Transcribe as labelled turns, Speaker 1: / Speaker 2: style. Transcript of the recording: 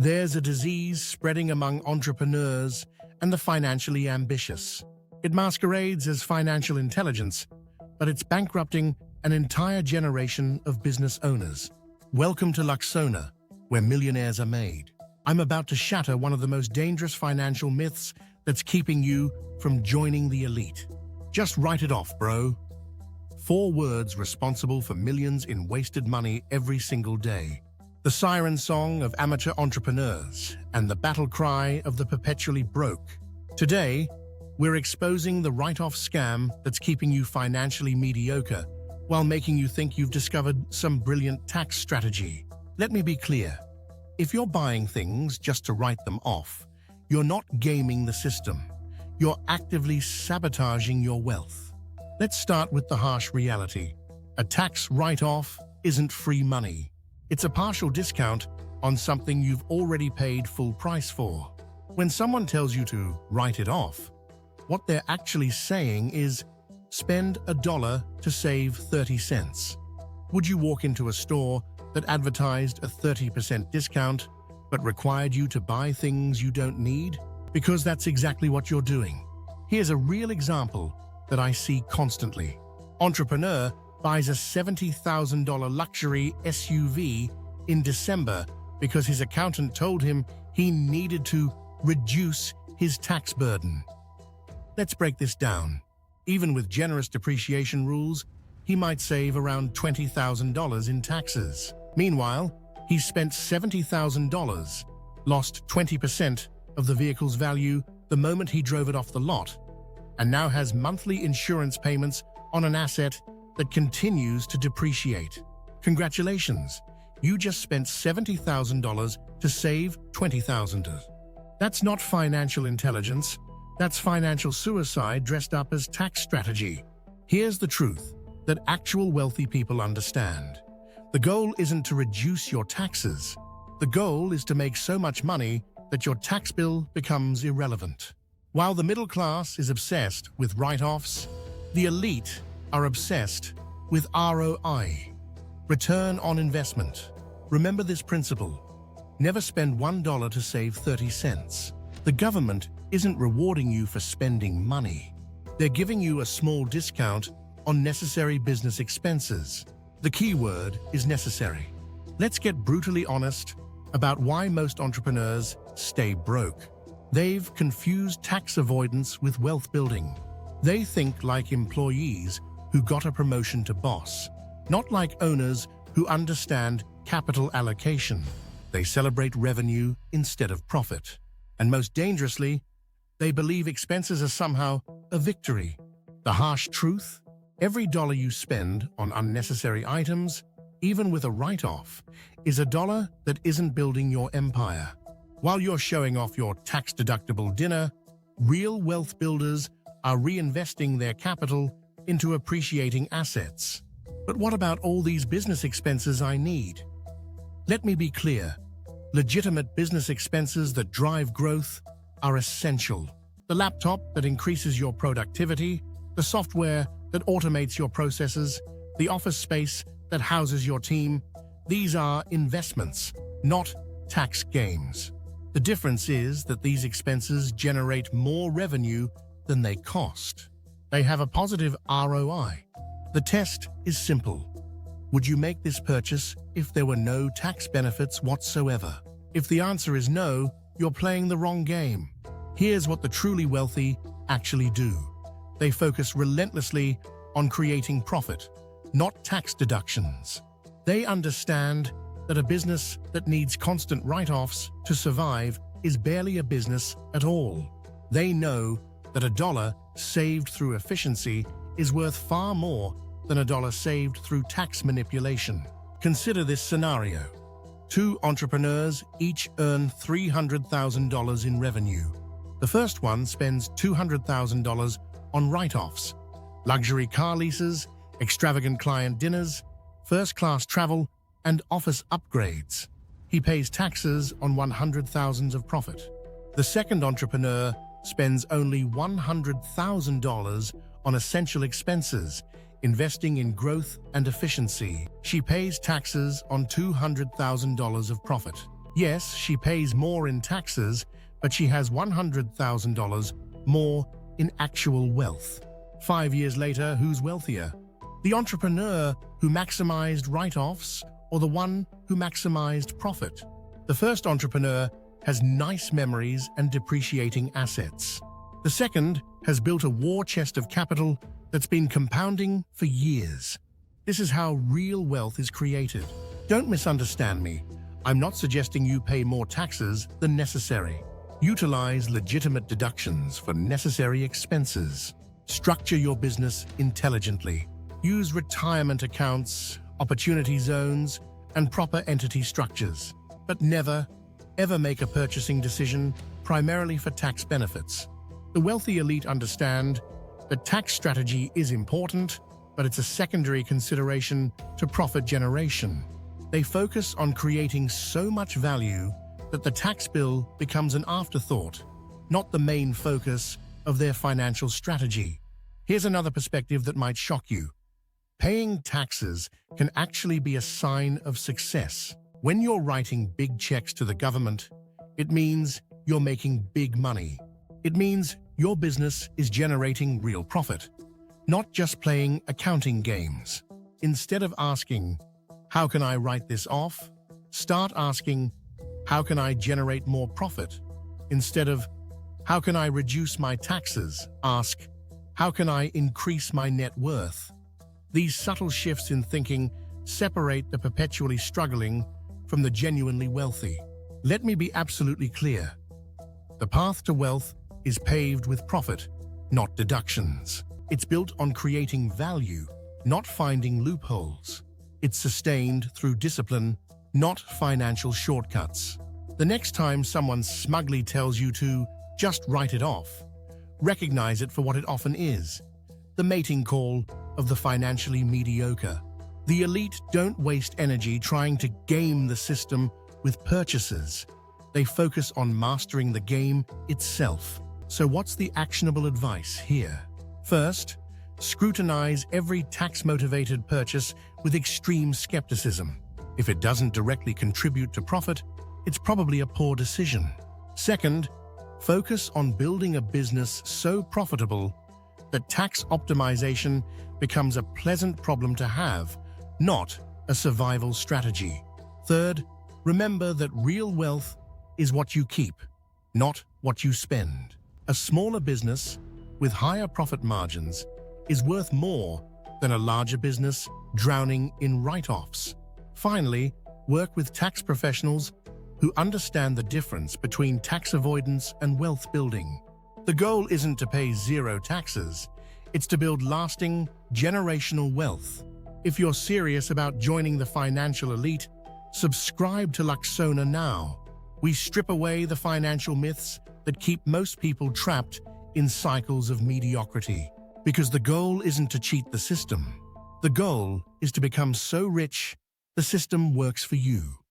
Speaker 1: There's a disease spreading among entrepreneurs and the financially ambitious. It masquerades as financial intelligence, but it's bankrupting an entire generation of business owners. Welcome to Luxona, where millionaires are made. I'm about to shatter one of the most dangerous financial myths that's keeping you from joining the elite. Just write it off, bro. 4 words responsible for millions in wasted money every single day. The siren song of amateur entrepreneurs and the battle cry of the perpetually broke. Today, we're exposing the write-off scam that's keeping you financially mediocre while making you think you've discovered some brilliant tax strategy. Let me be clear. If you're buying things just to write them off, you're not gaming the system. You're actively sabotaging your wealth. Let's start with the harsh reality. A tax write-off isn't free money. It's a partial discount on something you've already paid full price for. When someone tells you to write it off, what they're actually saying is, spend $1 to save 30 cents. Would you walk into a store that advertised a 30% discount but required you to buy things you don't need? Because that's exactly what you're doing. Here's a real example that I see constantly. Entrepreneur buys a $70,000 luxury SUV in December because his accountant told him he needed to reduce his tax burden. Let's break this down. Even with generous depreciation rules, he might save around $20,000 in taxes. Meanwhile, he's spent $70,000, lost 20% of the vehicle's value the moment he drove it off the lot, and now has monthly insurance payments on an asset that continues to depreciate. Congratulations, you just spent $70,000 to save $20,000. That's not financial intelligence, that's financial suicide dressed up as tax strategy. Here's the truth that actual wealthy people understand. The goal isn't to reduce your taxes. The goal is to make so much money that your tax bill becomes irrelevant. While the middle class is obsessed with write-offs, the elite are obsessed with ROI, return on investment. Remember this principle. Never spend $1 to save 30 cents. The government isn't rewarding you for spending money. They're giving you a small discount on necessary business expenses. The key word is necessary. Let's get brutally honest about why most entrepreneurs stay broke. They've confused tax avoidance with wealth building. They think like employees who got a promotion to boss, not like owners who understand capital allocation. They celebrate revenue instead of profit. And most dangerously, they believe expenses are somehow a victory. The harsh truth? Every dollar you spend on unnecessary items, even with a write-off, is a dollar that isn't building your empire. While you're showing off your tax-deductible dinner, real wealth builders are reinvesting their capital into appreciating assets. But what about all these business expenses I need? Let me be clear. Legitimate business expenses that drive growth are essential. The laptop that increases your productivity, the software that automates your processes, the office space that houses your team, these are investments, not tax games. The difference is that these expenses generate more revenue than they cost. They have a positive ROI. The test is simple. Would you make this purchase if there were no tax benefits whatsoever? If the answer is no, you're playing the wrong game. Here's what the truly wealthy actually do. They focus relentlessly on creating profit, not tax deductions. They understand that a business that needs constant write-offs to survive is barely a business at all. They know that $1 saved through efficiency is worth far more than $1 saved through tax manipulation. Consider this scenario. 2 entrepreneurs each earn $300,000 in revenue. The first one spends $200,000 on write-offs, luxury car leases, extravagant client dinners, first-class travel, and office upgrades. He pays taxes on $100,000 of profit. The second entrepreneur spends only $100,000 on essential expenses, investing in growth and efficiency. She pays taxes on $200,000 of profit. Yes, she pays more in taxes, but she has $100,000 more in actual wealth. 5 years later, who's wealthier? The entrepreneur who maximized write-offs or the one who maximized profit? The first entrepreneur has nice memories and depreciating assets. The second has built a war chest of capital that's been compounding for years. This is how real wealth is created. Don't misunderstand me. I'm not suggesting you pay more taxes than necessary. Utilize legitimate deductions for necessary expenses. Structure your business intelligently. Use retirement accounts, opportunity zones, and proper entity structures. But never, ever make a purchasing decision primarily for tax benefits. The wealthy elite understand that tax strategy is important, but it's a secondary consideration to profit generation. They focus on creating so much value that the tax bill becomes an afterthought, not the main focus of their financial strategy. Here's another perspective that might shock you. Paying taxes can actually be a sign of success. When you're writing big checks to the government, it means you're making big money. It means your business is generating real profit, not just playing accounting games. Instead of asking, "How can I write this off?" start asking, "How can I generate more profit?" Instead of, "How can I reduce my taxes?" ask, "How can I increase my net worth?" These subtle shifts in thinking separate the perpetually struggling from the genuinely wealthy. Let me be absolutely clear. The path to wealth is paved with profit, not deductions. It's built on creating value, not finding loopholes. It's sustained through discipline, not financial shortcuts. The next time someone smugly tells you to just write it off, recognize it for what it often is: the mating call of the financially mediocre. The elite don't waste energy trying to game the system with purchases. They focus on mastering the game itself. So what's the actionable advice here? First, scrutinize every tax-motivated purchase with extreme skepticism. If it doesn't directly contribute to profit, it's probably a poor decision. Second, focus on building a business so profitable that tax optimization becomes a pleasant problem to have, not a survival strategy. Third, remember that real wealth is what you keep, not what you spend. A smaller business with higher profit margins is worth more than a larger business drowning in write-offs. Finally, work with tax professionals who understand the difference between tax avoidance and wealth building. The goal isn't to pay zero taxes, it's to build lasting, generational wealth. If you're serious about joining the financial elite, subscribe to Luxona now. We strip away the financial myths that keep most people trapped in cycles of mediocrity. Because the goal isn't to cheat the system. The goal is to become so rich, the system works for you.